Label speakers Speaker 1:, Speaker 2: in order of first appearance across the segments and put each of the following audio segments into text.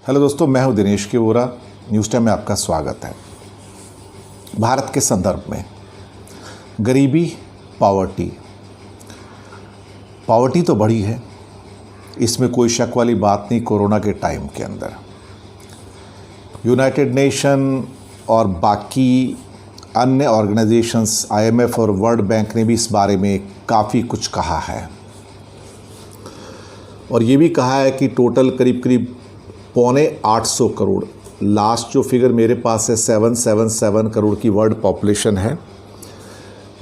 Speaker 1: Hello दोस्तों, मैं हूं दिनेश के वोरा। न्यूज़ टाइम में आपका स्वागत है। भारत के संदर्भ में गरीबी, पावर्टी तो बढ़ी है, इसमें कोई शक वाली बात नहीं। कोरोना के टाइम के अंदर यूनाइटेड नेशन और बाकी अन्य ऑर्गेनाइजेशंस, IMF और वर्ल्ड बैंक ने भी इस बारे में काफ़ी कुछ कहा है और ये भी कहा है कि टोटल करीब 850 करोड़, लास्ट जो फिगर मेरे पास है 777 करोड़ की वर्ल्ड पॉपुलेशन है,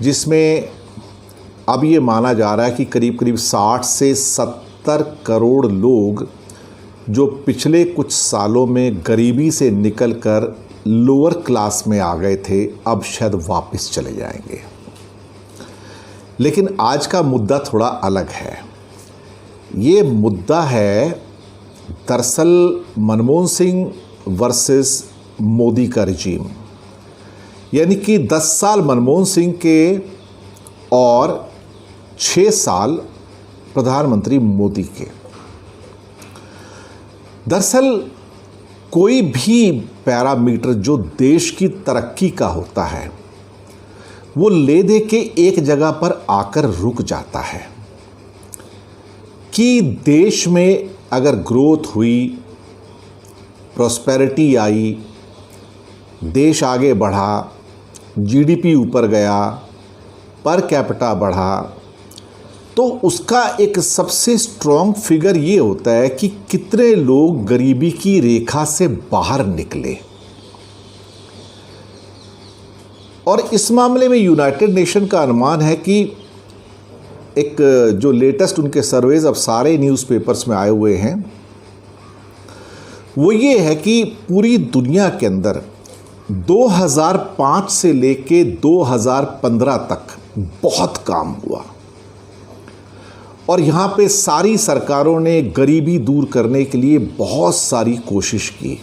Speaker 1: जिसमें अब ये माना जा रहा है कि करीब 60 से 70 करोड़ लोग जो पिछले कुछ सालों में गरीबी से निकलकर लोअर क्लास में आ गए थे, अब शायद वापस चले जाएंगे। लेकिन आज का मुद्दा थोड़ा अलग है। ये मुद्दा है दरअसल मनमोहन सिंह वर्सेस मोदी का रिजीम, यानी कि 10 साल मनमोहन सिंह के और 6 साल प्रधानमंत्री मोदी के। दरअसल कोई भी पैरामीटर जो देश की तरक्की का होता है वो ले दे के एक जगह पर आकर रुक जाता है कि देश में अगर ग्रोथ हुई, प्रॉस्पेरिटी आई, देश आगे बढ़ा, GDP ऊपर गया, पर कैपिटा बढ़ा, तो उसका एक सबसे स्ट्रॉन्ग फिगर ये होता है कि कितने लोग गरीबी की रेखा से बाहर निकले। और इस मामले में यूनाइटेड नेशन का अनुमान है कि एक जो लेटेस्ट उनके सर्वेज अब सारे न्यूज़पेपर्स में आए हुए हैं, वो ये है कि पूरी दुनिया के अंदर 2005 से लेके 2015 तक बहुत काम हुआ और यहाँ पे सारी सरकारों ने गरीबी दूर करने के लिए बहुत सारी कोशिश की।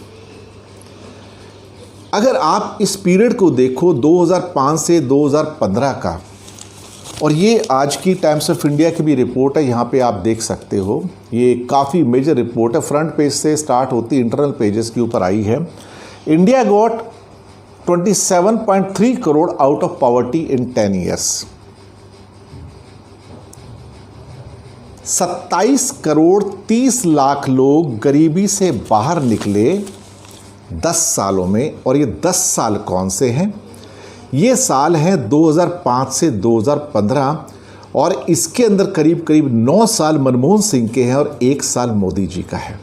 Speaker 1: अगर आप इस पीरियड को देखो 2005 से 2015 का, और ये आज की टाइम्स ऑफ इंडिया की भी रिपोर्ट है, यहाँ पे आप देख सकते हो, ये काफ़ी मेजर रिपोर्ट है, फ्रंट पेज से स्टार्ट होती इंटरनल पेजेस के ऊपर आई है। India got 27.3 crore out of poverty in 10 years. 27 crore 30 lakh लोग गरीबी से बाहर निकले 10 सालों में। और ये 10 साल कौन से हैं? ये साल है 2005 से 2015 और इसके अंदर करीब 9 साल मनमोहन सिंह के हैं और 1 साल मोदी जी का है।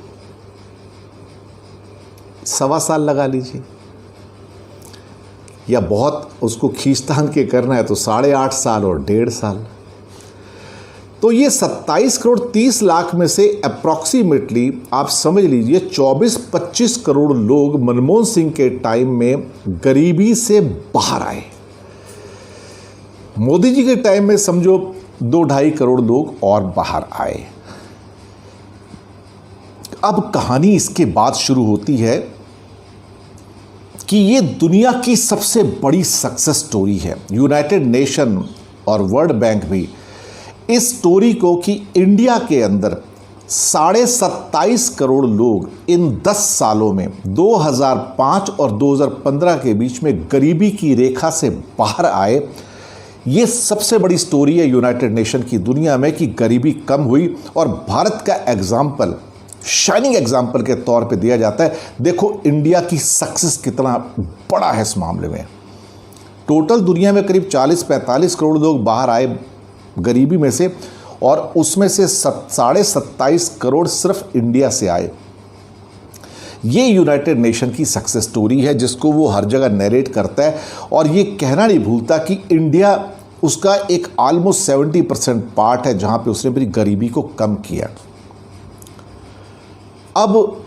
Speaker 1: 1.25 साल लगा लीजिए, या बहुत उसको खींचतान के करना है तो 8.5 साल और 1.5 साल। तो ये 27 करोड़ 30 लाख में से अप्रॉक्सीमेटली आप समझ लीजिए 24-25 करोड़ लोग मनमोहन सिंह के टाइम में गरीबी से बाहर आए। मोदी जी के टाइम में समझो 2-2.5 करोड़ लोग और बाहर आए। अब कहानी इसके बाद शुरू होती है कि ये दुनिया की सबसे बड़ी सक्सेस स्टोरी है। यूनाइटेड नेशन और वर्ल्ड बैंक भी इस स्टोरी को कि इंडिया के अंदर 27.5 करोड़ लोग इन 10 सालों में 2005 और 2015 के बीच में गरीबी की रेखा से बाहर आए, ये सबसे बड़ी स्टोरी है यूनाइटेड नेशन की दुनिया में कि गरीबी कम हुई। और भारत का एग्जाम्पल, शाइनिंग एग्जाम्पल के तौर पे दिया जाता है। देखो इंडिया की सक्सेस कितना बड़ा है इस मामले में। टोटल दुनिया में करीब 40-45 करोड़ लोग बाहर आए गरीबी में से, और उसमें से 27.5 करोड़ सिर्फ इंडिया से आए। ये यूनाइटेड नेशन की सक्सेस स्टोरी है जिसको वो हर जगह नरेट करता है और ये कहना नहीं भूलता कि इंडिया उसका एक ऑलमोस्ट 70% पार्ट है जहां पे उसने अपनी गरीबी को कम किया। अब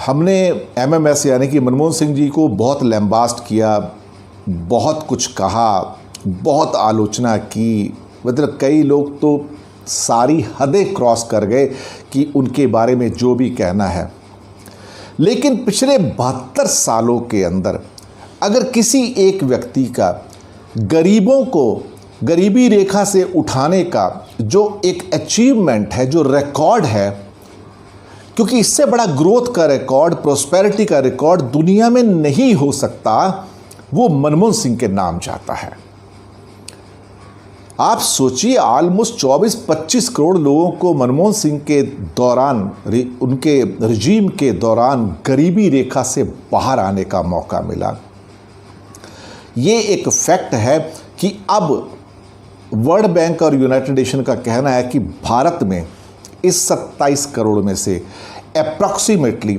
Speaker 1: हमने MMS यानी कि मनमोहन सिंह जी को बहुत लैम्बास्ट किया, बहुत कुछ कहा, बहुत आलोचना की, मतलब कई लोग तो सारी हदें क्रॉस कर गए कि उनके बारे में जो भी कहना है। लेकिन पिछले 72 सालों के अंदर अगर किसी एक व्यक्ति का गरीबों को गरीबी रेखा से उठाने का जो एक अचीवमेंट है, जो रिकॉर्ड है, क्योंकि इससे बड़ा ग्रोथ का रिकॉर्ड, प्रोस्पेरिटी का रिकॉर्ड दुनिया में नहीं हो सकता, वो मनमोहन सिंह के नाम जाता है। आप सोचिए, ऑलमोस्ट 24-25 करोड़ लोगों को मनमोहन सिंह के दौरान, उनके रिजीम के दौरान गरीबी रेखा से बाहर आने का मौका मिला। ये एक फैक्ट है कि अब वर्ल्ड बैंक और यूनाइटेड नेशन का कहना है कि भारत में इस 27 करोड़ में से अप्रॉक्सीमेटली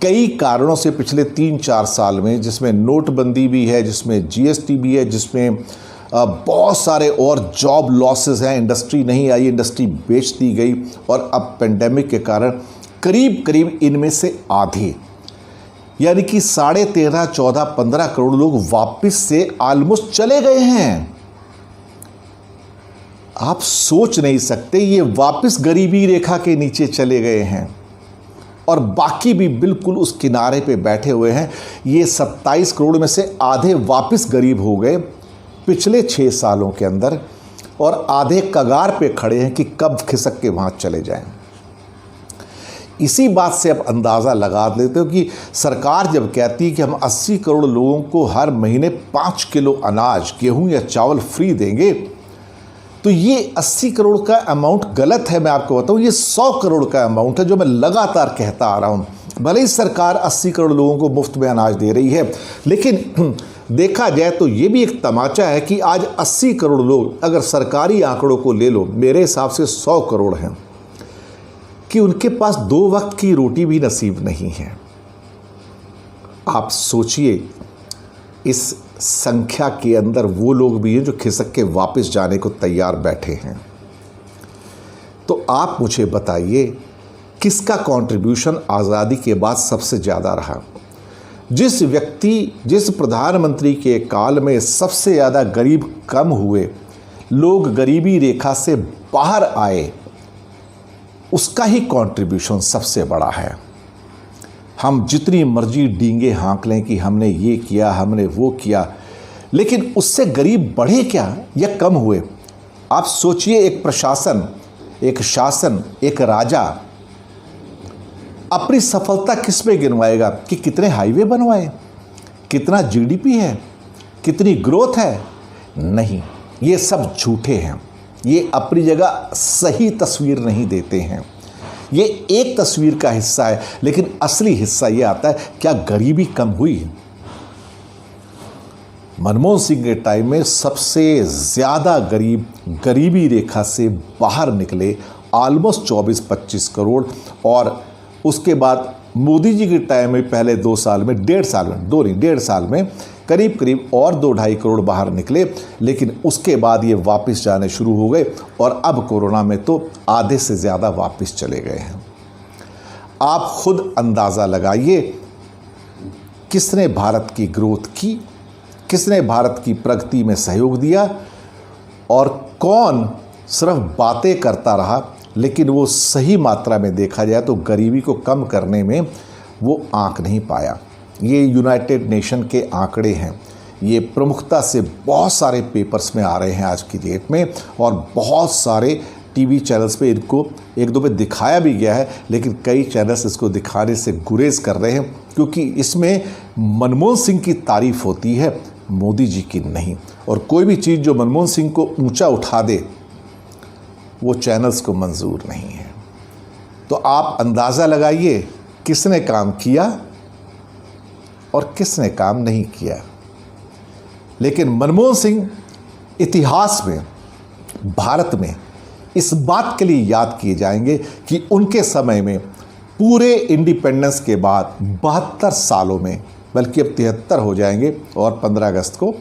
Speaker 1: कई कारणों से पिछले 3-4 साल में, जिसमें नोटबंदी भी है, जिसमें जीएसटी भी है, जिसमें बहुत सारे और जॉब लॉसेस हैं, इंडस्ट्री नहीं आई, इंडस्ट्री बेच दी गई, और अब पेंडेमिक के कारण करीब करीब इनमें से आधे, यानी कि 13.5, 14, 15 करोड़ लोग वापस से ऑलमोस्ट चले गए हैं। आप सोच नहीं सकते, ये वापस गरीबी रेखा के नीचे चले गए हैं और बाकी भी बिल्कुल उस किनारे पे बैठे हुए हैं। ये 27 करोड़ में से आधे वापस गरीब हो गए पिछले 6 सालों के अंदर, और आधे कगार पे खड़े हैं कि कब खिसक के वहाँ चले जाएं। इसी बात से आप अंदाज़ा लगा लेते हो कि सरकार जब कहती है कि हम 80 करोड़ लोगों को हर महीने 5 किलो अनाज, गेहूं या चावल फ्री देंगे, तो ये 80 करोड़ का अमाउंट गलत है। मैं आपको बताऊं, ये 100 करोड़ का अमाउंट है जो मैं लगातार कहता आ रहा हूं। भले ही सरकार 80 करोड़ लोगों को मुफ्त में अनाज दे रही है, लेकिन देखा जाए तो ये भी एक तमाचा है कि आज 80 करोड़ लोग, अगर सरकारी आंकड़ों को ले लो, मेरे हिसाब से 100 करोड़ हैं कि उनके पास 2 वक्त की रोटी भी नसीब नहीं है। आप सोचिए, इस संख्या के अंदर वो लोग भी हैं जो खिसक के वापस जाने को तैयार बैठे हैं। तो आप मुझे बताइए, किसका कंट्रीब्यूशन आज़ादी के बाद सबसे ज़्यादा रहा? जिस व्यक्ति, जिस प्रधानमंत्री के काल में सबसे ज़्यादा गरीब कम हुए, लोग गरीबी रेखा से बाहर आए, उसका ही कंट्रीब्यूशन सबसे बड़ा है। हम जितनी मर्जी डींगे हाँक लें कि हमने ये किया, हमने वो किया, लेकिन उससे गरीब बढ़े क्या या कम हुए? आप सोचिए, एक प्रशासन, एक शासन, एक राजा अपनी सफलता किस में गिनवाएगा कि कितने हाईवे बनवाए, कितना जीडीपी है, कितनी ग्रोथ है? नहीं, ये सब झूठे हैं। ये अपनी जगह सही तस्वीर नहीं देते हैं। ये एक तस्वीर का हिस्सा है, लेकिन असली हिस्सा ये आता है, क्या गरीबी कम हुई? मनमोहन सिंह के टाइम में सबसे ज़्यादा गरीब गरीबी रेखा से बाहर निकले, ऑलमोस्ट 24-25 करोड़, और उसके बाद मोदी जी के टाइम में पहले 2 साल में, 1.5 साल में करीब करीब और 2-2.5 करोड़ बाहर निकले, लेकिन उसके बाद ये वापस जाने शुरू हो गए, और अब कोरोना में तो आधे से ज़्यादा वापस चले गए हैं। आप खुद अंदाज़ा लगाइए, किसने भारत की ग्रोथ की, किसने भारत की प्रगति में सहयोग दिया, और कौन सिर्फ बातें करता रहा, लेकिन वो सही मात्रा में देखा जाए तो गरीबी को कम करने में वो आंक नहीं पाया। ये यूनाइटेड नेशन के आंकड़े हैं, ये प्रमुखता से बहुत सारे पेपर्स में आ रहे हैं आज की डेट में, और बहुत सारे टीवी चैनल्स पे इनको 1-2 पे दिखाया भी गया है, लेकिन कई चैनल्स इसको दिखाने से गुरेज कर रहे हैं, क्योंकि इसमें मनमोहन सिंह की तारीफ होती है, मोदी जी की नहीं। और कोई भी चीज़ जो मनमोहन सिंह को ऊंचा उठा दे, वो चैनल्स को मंजूर नहीं है। तो आप अंदाज़ा लगाइए, किसने काम किया और किसने काम नहीं किया। लेकिन मनमोहन सिंह इतिहास में, भारत में इस बात के लिए याद किए जाएंगे कि उनके समय में, पूरे इंडिपेंडेंस के बाद 72 सालों में, बल्कि अब 73 हो जाएंगे, और 15 अगस्त को,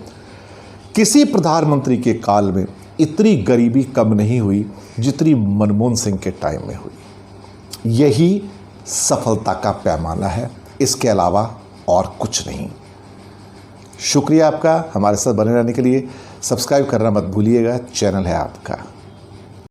Speaker 1: किसी प्रधानमंत्री के काल में इतनी गरीबी कम नहीं हुई जितनी मनमोहन सिंह के टाइम में हुई। यही सफलता का पैमाना है, इसके अलावा और कुछ नहीं। शुक्रिया आपका हमारे साथ बने रहने के लिए। सब्सक्राइब करना मत भूलिएगा, चैनल है आपका।